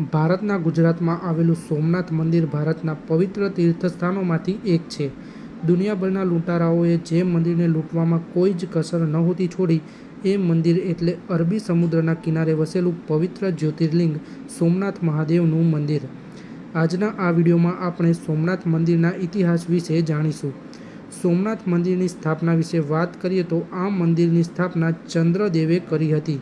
ભારતના ગુજરાતમાં આવેલું સોમનાથ મંદિર ભારતના પવિત્ર તીર્થસ્થાનોમાંથી એક છે. દુનિયાભરના લૂંટારાઓએ જે મંદિરને લૂંટવામાં કોઈ જ કસર નહોતી છોડી એ મંદિર એટલે અરબી સમુદ્રના કિનારે વસેલું પવિત્ર જ્યોતિર્લિંગ સોમનાથ મહાદેવનું મંદિર. આજના આ વિડીયોમાં આપણે સોમનાથ મંદિરના ઇતિહાસ વિશે જાણીશું. સોમનાથ મંદિરની સ્થાપના વિશે વાત કરીએ તો આ મંદિરની સ્થાપના ચંદ્રદેવે કરી હતી.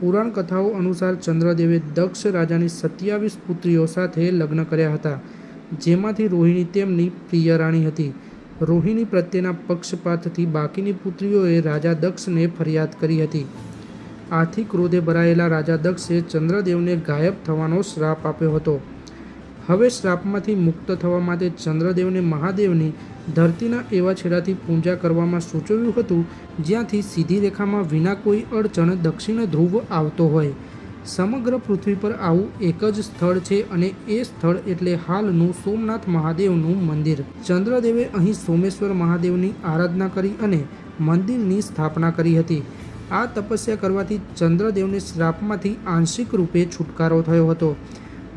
પુરાણ કથાઓ અનુસાર ચંદ્રદેવે દક્ષ રાજાની 27 પુત્રીઓ સાથે લગ્ન કર્યા હતા, જેમાંથી રોહિણી તેમની પ્રિય રાણી હતી. રોહિણી પ્રત્યેના પક્ષપાતથી બાકીની પુત્રીઓએ રાજા દક્ષને ફરિયાદ કરી હતી. આથી ક્રોધે ભરાયેલા રાજા દક્ષે ચંદ્રદેવને ગાયબ થવાનો શ્રાપ આપ્યો હતો. હવે શ્રાપમાંથી મુક્ત થવા માટે ચંદ્રદેવને મહાદેવની ધરતીના એવા છેડાથી પૂજા કરવામાં સૂચવ્યું હતું જ્યાંથી સીધી રેખામાં વિના કોઈ અડચણ દક્ષિણ ધ્રુવ આવતો હોય. સમગ્ર પૃથ્વી પર આવું એક જ સ્થળ છે અને એ સ્થળ એટલે હાલનું સોમનાથ મહાદેવનું મંદિર. ચંદ્રદેવે અહીં સોમેશ્વર મહાદેવની આરાધના કરી અને મંદિરની સ્થાપના કરી હતી. આ તપસ્યા કરવાથી ચંદ્રદેવને શ્રાપમાંથી આંશિક રૂપે છુટકારો થયો હતો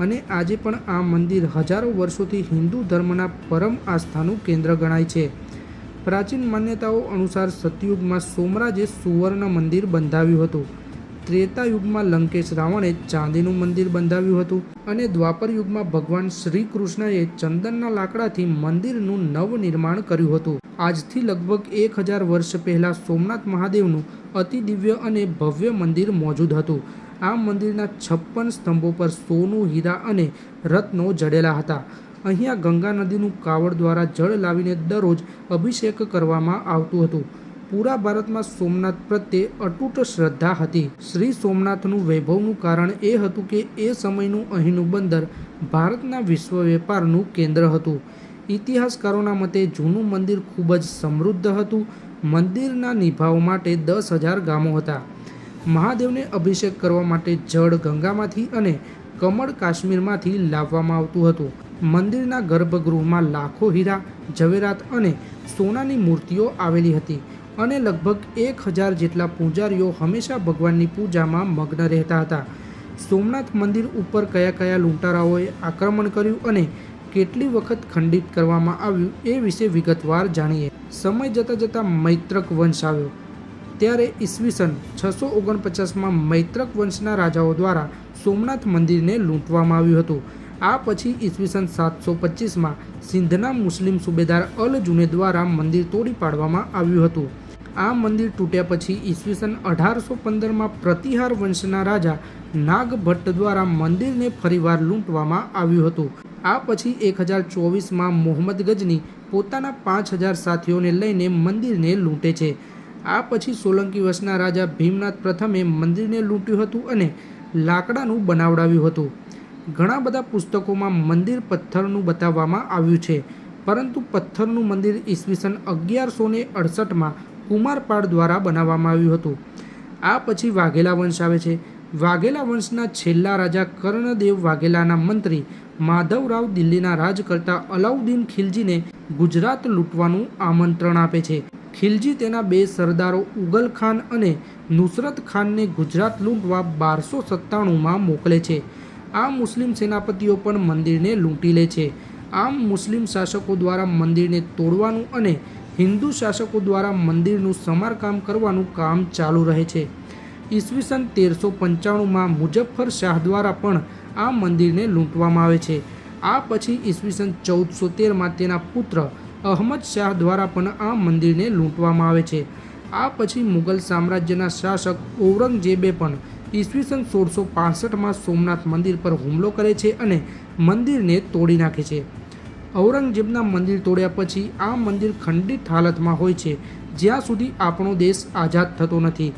અને આજે પણ આ મંદિર હજારો વર્ષોથી હિન્દુ ધર્મના પરમ આસ્થાનું કેન્દ્ર ગણાય છે. પ્રાચીન માન્યતાઓ અનુસાર સતયુગમાં સોમરાજે સુવર્ણ મંદિર બંધાવ્યું હતું, ત્રેતા યુગમાં લંકેશ રાવણે ચાંદીનું મંદિર બંધાવ્યું હતું અને દ્વાપર યુગમાં ભગવાન શ્રી કૃષ્ણએ ચંદનના લાકડાથી મંદિરનું નવનિર્માણ કર્યું હતું. આજથી લગભગ 1000 વર્ષ પહેલાં સોમનાથ મહાદેવનું અતિ દિવ્ય અને ભવ્ય મંદિર મોજૂદ હતું. આ મંદિરના 56 સ્તંભો પર સોનું, હીરા અને રત્નો જડેલા હતા. અહીંયા ગંગા નદીનું કાવડ દ્વારા જળ લાવીને દરરોજ અભિષેક કરવામાં આવતું હતું. પૂરા ભારતમાં સોમનાથ પ્રત્યે અતૂટ શ્રદ્ધા હતી. શ્રી સોમનાથનું વૈભવનું કારણ એ હતું કે એ સમયનું અહીંનું બંદર ભારતના વિશ્વ વેપારનું કેન્દ્ર હતું. ઇતિહાસકારોના મતે જૂનું મંદિર ખૂબ જ સમૃદ્ધ હતું. મંદિરના નિભાવ માટે 10,000 ગામો હતા. મહાદેવને અભિષેક કરવા માટે જળ ગંગામાંથી અને કમળ કાશ્મીરમાંથી લાવવામાં આવતું હતું. મંદિરના ગર્ભગૃહમાં લાખો હીરા, ઝવેરાત અને સોનાની મૂર્તિઓ આવેલી હતી અને લગભગ 1000 જેટલા પૂજારીઓ હંમેશા ભગવાનની પૂજામાં મગ્ન રહેતા હતા. સોમનાથ મંદિર ઉપર કયા કયા લૂંટારાઓએ આક્રમણ કર્યું અને કેટલી વખત ખંડિત કરવામાં આવ્યું એ વિશે વિગતવાર જાણીએ. સમય જતાં મૈત્રક વંશ આવ્યો ત્યારે ઈસવીસન 649માં મૈત્રક વંશના રાજાઓ દ્વારા સોમનાથ મંદિરને લૂંટવામાં આવ્યું હતું. આ પછી ઈસવીસન 725માં સિંધના મુસ્લિમ સુબેદાર અલ જુને દ્વારા મંદિર તોડી પાડવામાં આવ્યું હતું. આ મંદિર તૂટ્યા પછી ઈસવીસન 1815માં પ્રતિહાર વંશના રાજા નાગભટ્ટ દ્વારા મંદિરને ફરીવાર લૂંટવામાં આવ્યું હતું. આ પછી 1024માં મોહમ્મદ ગજની પોતાના 5000 સાથીઓને લઈને મંદિરને લૂંટે છે. આ પછી સોલંકી વંશના રાજા ભીમનાથ પ્રથમે મંદિરને લૂંટ્યું હતું અને લાકડાનું બનાવડાવ્યું હતું. ઘણા બધા પુસ્તકોમાં મંદિર પથ્થરનું બતાવવામાં આવ્યું છે, પરંતુ પથ્થરનું મંદિર ઈસવીસન 1168માં કુમારપાળ દ્વારા બનાવવામાં આવ્યું હતું. આ પછી વાઘેલા વંશ આવે છે. વાઘેલા વંશના છેલ્લા રાજા કર્ણદેવ વાઘેલાના મંત્રી માધવરાવ દિલ્હીના રાજ કરતા અલાઉદ્દીન ખિલજીને ગુજરાત લૂંટવાનું આમંત્રણ આપે છે. ખિલજી તેના 2 સરદારો ઉગલ ખાન અને નુસરત ખાનને ગુજરાત લૂંટવા 1297માં મોકલે છે. આ મુસ્લિમ સેનાપતિઓ પણ મંદિરને લૂંટી લે છે. આમ મુસ્લિમ શાસકો દ્વારા મંદિરને તોડવાનું અને હિન્દુ શાસકો દ્વારા મંદિરનું સમારકામ કરવાનું કામ ચાલુ રહે છે. ઈસવીસન 1395માં મુઝફ્ફર શાહ દ્વારા પણ આ મંદિરને લૂંટવામાં આવે છે. આ પછી ઈસવીસન 1413માં તેના પુત્ર અહમદ શાહ દ્વારા પણ આ મંદિરને લૂંટવામાં આવે છે. આ પછી મુગલ સામ્રાજ્યના શાસક ઔરંગઝેબે પણ ઈસવીસન 1665માં સોમનાથ મંદિર પર હુમલો કરે છે અને મંદિરને તોડી નાખે છે. ઔરંગઝેબના મંદિર તોડ્યા પછી આ મંદિર ખંડિત હાલતમાં હોય છે જ્યાં સુધી આપણો દેશ આઝાદ થતો નથી.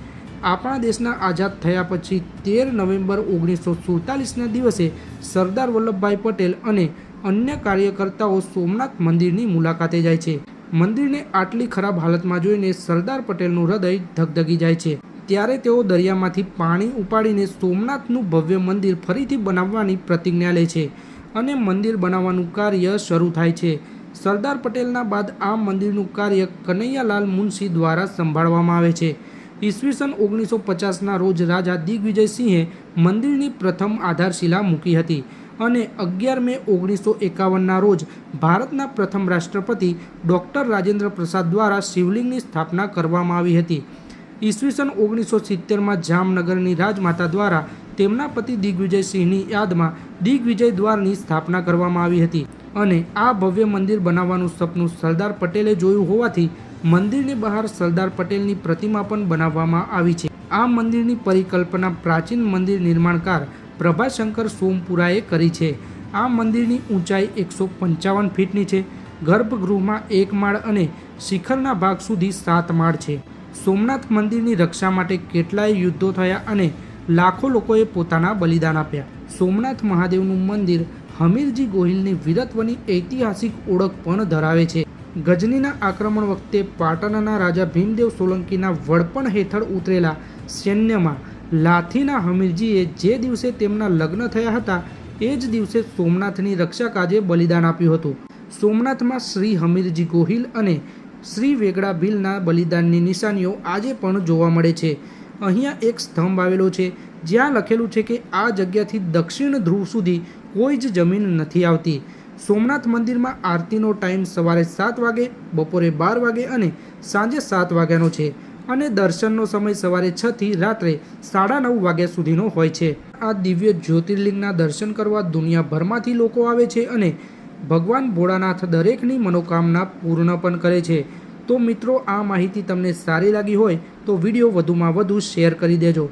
આપણા દેશના આઝાદ થયા પછી 13 નવેમ્બર 1947ના દિવસે સરદાર વલ્લભભાઈ પટેલ અને અન્ય કાર્યકર્તાઓ સોમનાથ મંદિરની મુલાકાતે જાય છે. મંદિરને આટલી ખરાબ હાલતમાં જોઈને સરદાર પટેલનું હૃદય ધગધગી જાય છે. ત્યારે તેઓ દરિયામાંથી પાણી ઉપાડીને સોમનાથનું ભવ્ય મંદિર ફરીથી બનાવવાની પ્રતિજ્ઞા લે છે અને મંદિર બનાવવાનું કાર્ય શરૂ થાય છે. સરદાર પટેલના બાદ આ મંદિરનું કાર્ય કનૈયાલાલ મુનશી દ્વારા સંભાળવામાં આવે છે. ઈસવીસન 1950ના રોજ રાજા દિગ્વિજયસિંહે મંદિરની પ્રથમ આધારશિલા મૂકી હતી અને 11 મે 1951ના રોજ ભારતના પ્રથમ રાષ્ટ્રપતિ ડૉક્ટર રાજેન્દ્ર પ્રસાદ દ્વારા શિવલિંગની સ્થાપના કરવામાં આવી હતી. ઈસવીસન 1970માં જામનગરની રાજમાતા દ્વારા તેમના પતિ દિગ્વિજયસિંહની યાદમાં દિગ્વિજય દ્વારની સ્થાપના કરવામાં આવી હતી અને આ ભવ્ય મંદિર બનાવવાનું સપનું સરદાર પટેલે જોયું હોવાથી મંદિરની બહાર સરદાર પટેલની પ્રતિમા પણ બનાવવામાં આવી છે. આ મંદિરની પરિકલ્પના પ્રાચીન મંદિર નિર્માણકાર પ્રભાશંકર સોમપુરાએ કરી છે. આ મંદિરની ઊંચાઈ 155 ફીટની છે. ગર્ભગૃહમાં 1 માળ અને શિખરના ભાગ સુધી 7 માળ છે. સોમનાથ મંદિરની રક્ષા માટે કેટલાય યુદ્ધો થયા અને લાખો લોકોએ પોતાના બલિદાન આપ્યા. સોમનાથ મહાદેવનું મંદિર હમીરજી ગોહિલની વીરત્વની ઐતિહાસિક ઓળખ પણ ધરાવે છે. ગજનીના આક્રમણ વખતે પાટણના રાજા ભીમદેવ સોલંકીના વડપણ હેઠળ ઉતરેલા સૈન્યમાં લાઠીના હમીરજીએ જે દિવસે તેમના લગ્ન થયા હતા એ જ દિવસે સોમનાથની રક્ષા કાજે બલિદાન આપ્યું હતું. સોમનાથમાં શ્રી હમીરજી ગોહિલ અને શ્રી વેગડા ભીલના બલિદાનની નિશાનીઓ આજે પણ જોવા મળે છે. અહીંયા એક સ્તંભ આવેલો છે જ્યાં લખેલું છે કે આ જગ્યાથી દક્ષિણ ધ્રુવ સુધી કોઈ જ જમીન નથી આવતી. સોમનાથ મંદિરમાં આરતીનો ટાઈમ સવારે 7 વાગે, બપોરે 12 વાગે અને સાંજે 7 વાગ્યાનો છે અને દર્શનનો સમય સવારે 6 થી રાત્રે 9:30 વાગ્યા સુધીનો હોય છે. આ દિવ્ય જ્યોતિર્લિંગના દર્શન કરવા દુનિયાભરમાંથી લોકો આવે છે અને ભગવાન ભોળાનાથ દરેકની મનોકામના પૂર્ણ પણ કરે છે. તો મિત્રો, આ માહિતી તમને સારી લાગી હોય તો વિડીયો વધુમાં વધુ શેર કરી દેજો.